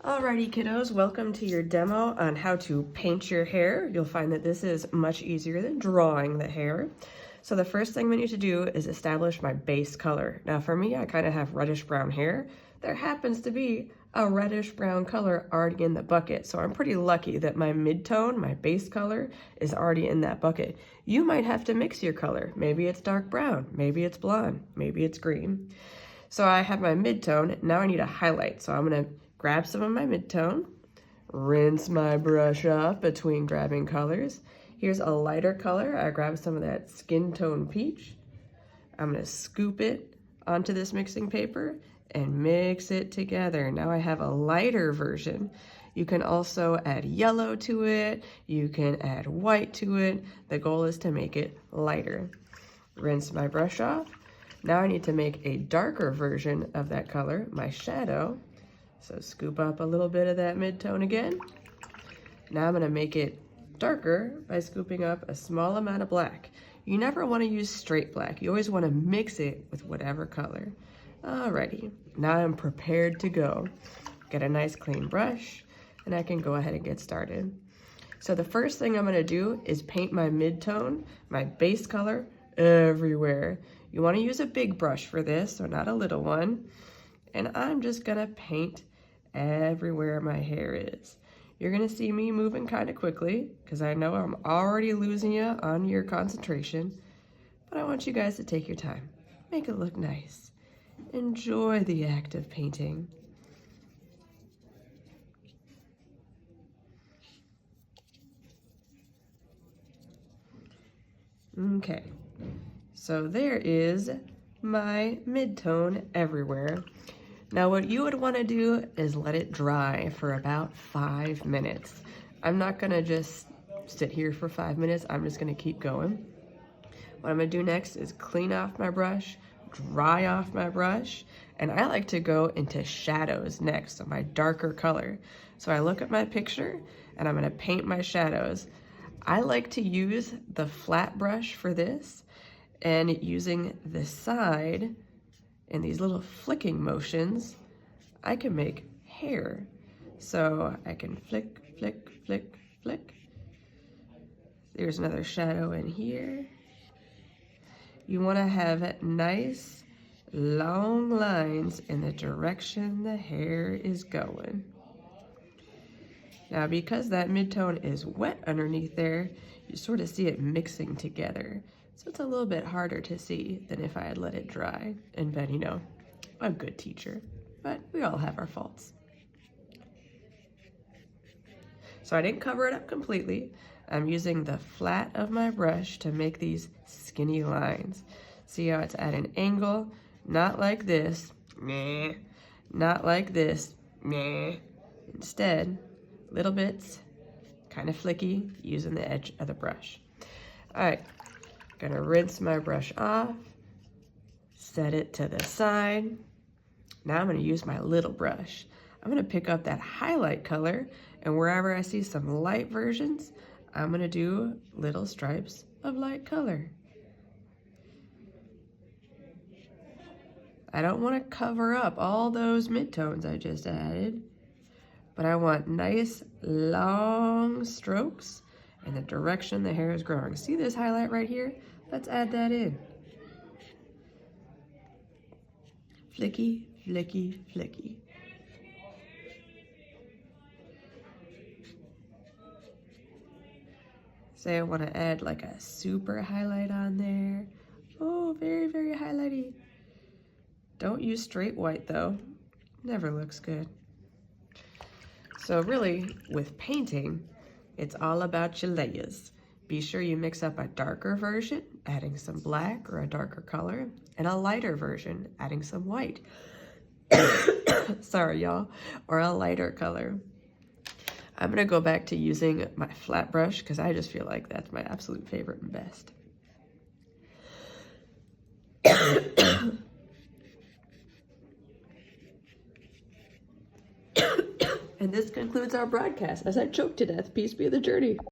Alrighty kiddos, welcome to your demo on how to paint your hair. You'll find that this is much easier than drawing the hair. So the first thing we need to do is establish my base color. Now for me, I kind of have reddish brown hair. There happens to be a reddish brown color already in the bucket. So I'm pretty lucky that my mid-tone, my base color, is already in that bucket. You might have to mix your color. Maybe it's dark brown, maybe it's blonde, maybe it's green. So I have my mid-tone, now I need a highlight. So I'm gonna grab some of my mid-tone, rinse my brush off between grabbing colors. Here's a lighter color. I grab some of that skin tone peach. I'm gonna scoop it onto this mixing paper and mix it together. Now I have a lighter version. You can also add yellow to it. You can add white to it. The goal is to make it lighter. Rinse my brush off. Now I need to make a darker version of that color, my shadow. So scoop up a little bit of that mid-tone again. Now I'm gonna make it darker by scooping up a small amount of black. You never wanna use straight black. You always wanna mix it with whatever color. Alrighty, now I'm prepared to go. Get a nice clean brush, and I can go ahead and get started. So the first thing I'm gonna do is paint my mid-tone, my base color, everywhere. You wanna use a big brush for this, or not a little one. And I'm just gonna paint everywhere my hair is. You're gonna see me moving kind of quickly because I know I'm already losing you on your concentration, but I want you guys to take your time. Make it look nice. Enjoy the act of painting. Okay, so there is my mid-tone everywhere. Now what you would want to do is let it dry for about 5 minutes. I'm not going to just sit here for 5 minutes. I'm just going to keep going. What I'm going to do next is clean off my brush, dry off my brush, and I like to go into shadows next, so my darker color. So I look at my picture and I'm going to paint my shadows. I like to use the flat brush for this, and using the side and these little flicking motions, I can make hair. So I can flick, flick, flick, flick. There's another shadow in here. You want to have nice, long lines in the direction the hair is going. Now, because that mid-tone is wet underneath there, you sort of see it mixing together. So it's a little bit harder to see than if I had let it dry and been, you know, a good teacher. But we all have our faults. So I didn't cover it up completely. I'm using the flat of my brush to make these skinny lines. See how it's at an angle? Not like this, meh. Not like this, meh. Instead, little bits, kind of flicky, using the edge of the brush. All right. Gonna rinse my brush off, set it to the side. Now I'm gonna use my little brush. I'm gonna pick up that highlight color, and wherever I see some light versions, I'm gonna do little stripes of light color. I don't wanna cover up all those midtones I just added, but I want nice long strokes in the direction the hair is growing. See this highlight right here? Let's add that in. Flicky, flicky, flicky. Say I want to add like a super highlight on there. Oh, very, very highlighty. Don't use straight white though. Never looks good. So really, with painting, it's all about your layers. Be sure you mix up a darker version, adding some black or a darker color, and a lighter version, adding some white. Sorry, y'all, or a lighter color. I'm gonna go back to using my flat brush because I just feel like that's my absolute favorite and best. And this concludes our broadcast as I choke to death. Peace be the journey.